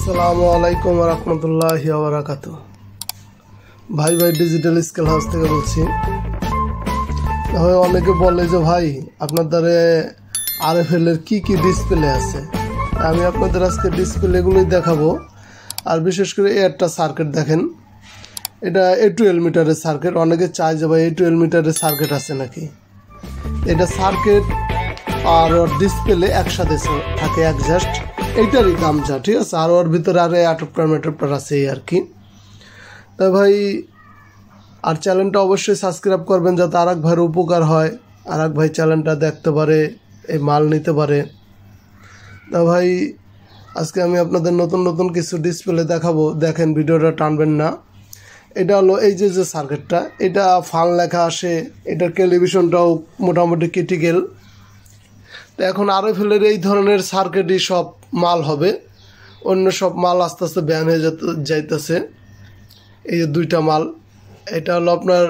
আসসালামু আলাইকুম ওয়া রাহমাতুল্লাহি ওয়া বারাকাতুহু। ভাই ডিজিটাল স্কেল হাউস থেকে বলছি। তবে অনেকে বলে যে ভাই আপনাদের আরএফএল এর কি কি ডিসপ্লে আছে, আমি আপনাদের আজকে ডিসপ্লেগুলোই দেখাবো। আর বিশেষ করে এই একটা সার্কিট দেখেন, এটা A12 মিটারের সার্কিট। অনেকে চায় যে ভাই A12 মিটারের সার্কিট আছে নাকি। এটা সার্কিট আর ওর ডিসপ্লে একসাথে থাকে অ্যাডজাস্ট, এইটারই দাম যা, ঠিক আছে। আর ওর ভিতরে আরও অ্যাডাপ্টার আছে এই আর কি। তা ভাই আর চ্যানেলটা অবশ্যই সাবস্ক্রাইব করবেন যাতে আর এক ভাইয়ের উপকার হয়, আর এক ভাই চ্যানেলটা দেখতে পারে, এই মাল নিতে পারে। তা ভাই আজকে আমি আপনাদের নতুন নতুন কিছু ডিসপ্লে দেখাবো, দেখেন ভিডিওটা টানবেন না। এটা হলো এই যে সার্কিটটা, এটা ফান লেখা আসে, এটার টেলিভিশনটাও মোটামুটি ক্রিটিক্যাল। তো এখন আরএফএলের এই ধরনের সার্কিটই সব মাল হবে, অন্য সব মাল আস্তে আস্তে ব্যান হয়ে যাইতেছে। এই যে দুইটা মাল, এটা হলো আপনার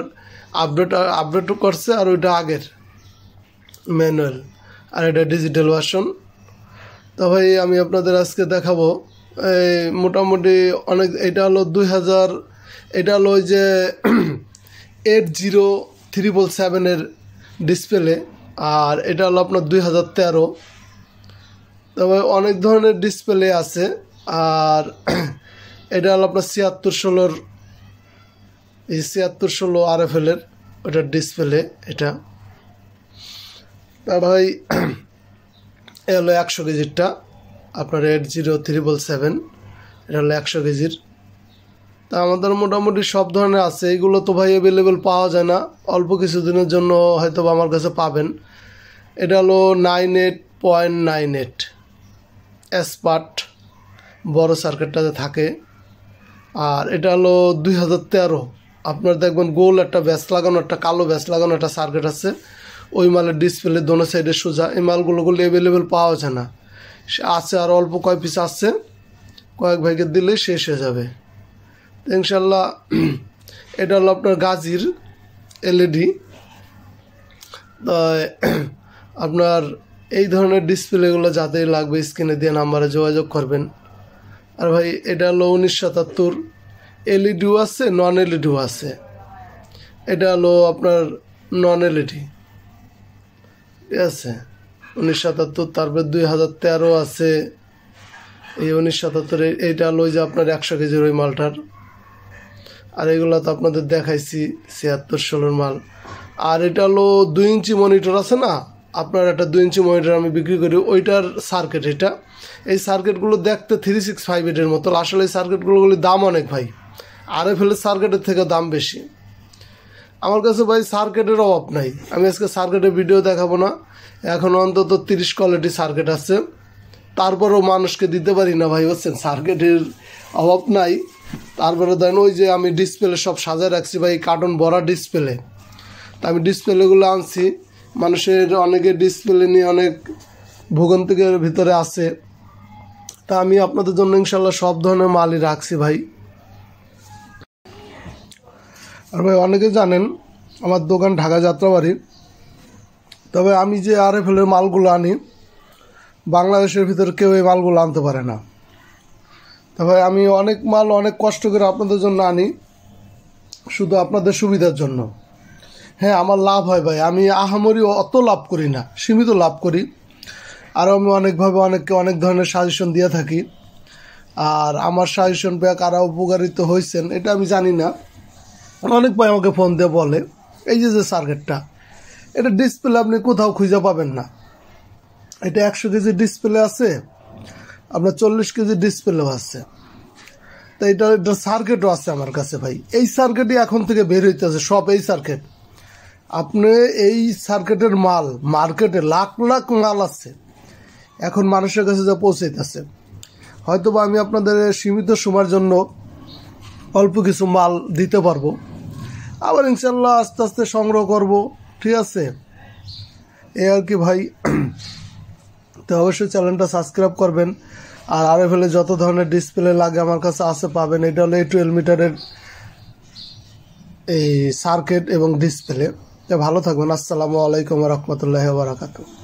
আপডেটও করছে, আর ওইটা আগের ম্যানুয়াল, আর এটা ডিজিটাল ভার্সন। তো ভাই আমি আপনাদের আজকে দেখাবো মোটামুটি অনেক। এটা হলো 2000, এটা হলো ওই যে 80377 ডিসপ্লে, আর এটা হলো আপনার 2013। তবে অনেক ধরনের ডিসপ্লে আছে। আর এটা হলো আপনার 7616, এই 7616 আরএফএলের ওটার ডিসপ্লে এটা। তা ভাই এ হলো 100 কেজিরটা, আপনার 80377, এটা হলো 100 কেজির। তা আমাদের মোটামুটি সব ধরনের আছে। এইগুলো তো ভাই অ্যাভেলেবেল পাওয়া যায় না, অল্প কিছুদিনের জন্য হয়তো আমার কাছে পাবেন। এটা হলো 98.98 এসপার্ট, বড় সার্কিটটাতে থাকে। আর এটা হলো 2013, আপনার দেখবেন গোল একটা ব্যাস লাগানো, একটা কালো ব্যাস লাগানো একটা সার্কিট আছে, ওই মালের ডিসপ্লে দোনো সাইডে সোজা। এই মালগুলো অ্যাভেলেবেল পাওয়া যায় না, আছে আর অল্প কয় পিস আছে, কয়েক ভাইকে দিলেই শেষ হয়ে যাবে ইনশাল্লাহ। এটা হলো আপনার গাজির এলইডি। আপনার এই ধরনের ডিসপ্লেগুলো যাতেই লাগবে স্ক্রিনে দিয়ে নাম্বারে যোগাযোগ করবেন। আর ভাই এটা হলো 1977, এলইডিও আছে, নন এলইডিও আছে। এটা হলো আপনার নন এলইডি, ঠিক আছে, 1977। তারপরে 2013 আছে, এই 1977। এইটা হলো ওই যে আপনার 100 কেজির ওই মালটার। আর এগুলো তো আপনাদের দেখাইছি 7616 মাল। আর এটা হলো 2 ইঞ্চি মনিটর আছে না, আপনার একটা 2 ইঞ্চি মনিটর আমি বিক্রি করি, ওইটার সার্কিট এটা। এই সার্কিটগুলো দেখতে 3658-এর মতো, আসলে এই সার্কিটগুলোর দাম অনেক ভাই, আরএফএলের সার্কিটের থেকে দাম বেশি। আমার কাছে ভাই সার্কিটের অভাব নাই, আমি আজকে সার্কিটের ভিডিও দেখাবো না। এখন অন্তত 30 কোয়ালিটি সার্কিট আছে, তারপরেও মানুষকে দিতে পারি না ভাই, বুঝছেন, সার্কিটের অভাব নাই। তারপরে দেন ওই যে আমি ডিসপ্লে সব সাজায় রাখছি ভাই, কার্টন ভরা ডিসপ্লে। তা আমি ডিসপ্লেগুলো আনছি, মানুষের অনেকে ডিসপ্লে নিয়ে অনেক ভোগান্তির ভিতরে আছে। তা আমি আপনাদের জন্য ইনশাল্লাহ সব ধরনের মালই রাখছি ভাই। আর ভাই অনেকে জানেন আমার দোকান ঢাকা যাত্রাবাড়ি। তবে আমি যে আরএফএলের মালগুলো আনি, বাংলাদেশের ভিতরে কেউ এই মালগুলো আনতে পারে না। তবে আমি অনেক মাল অনেক কষ্ট করে আপনাদের জন্য আনি, শুধু আপনাদের সুবিধার জন্য। হ্যাঁ, আমার লাভ হয় ভাই, আমি আহামরি অত লাভ করি না, সীমিত লাভ করি। আর আমি অনেকভাবে অনেককে অনেক ধরনের সাজেশন দিয়ে থাকি। আর আমার সাজেশন পেয়ে কারা উপকারিত হয়েছেন এটা আমি জানি না। অনেক ভাই আমাকে ফোন দিয়ে বলে এই যে সার্কিটটা, এটা ডিসপ্লে আপনি কোথাও খুঁজে পাবেন না। এটা 100 কেজির ডিসপ্লে আছে, আপনার 40 কেজির ডিসপ্লেও আছে। তো এটা সার্কিটও আছে আমার কাছে ভাই। এই সার্কিটই এখন থেকে বের হইতেছে সব, এই সার্কিট। আপনি এই সার্কিটের মাল মার্কেটে লাখ লাখ মাল আছে, এখন মানুষের কাছে যা পৌঁছাইতেছে। হয়তো বা আমি আপনাদের সীমিত সময়ের জন্য অল্প কিছু মাল দিতে পারবো, আবার ইনশাল্লাহ আস্তে আস্তে সংগ্রহ করব, ঠিক আছে, এই আর কি ভাই। তো অবশ্যই চ্যানেলটা সাবস্ক্রাইব করবেন। আর আরএফএলে যত ধরনের ডিসপ্লে লাগে আমার কাছে আছে, পাবেন। এটা হলো 812 মিটারের এই সার্কিট এবং ডিসপ্লে। ভালো থাকবেন। আসসালামু আলাইকুম ওয়া রাহমাতুল্লাহি ওয়া বারাকাতুহু।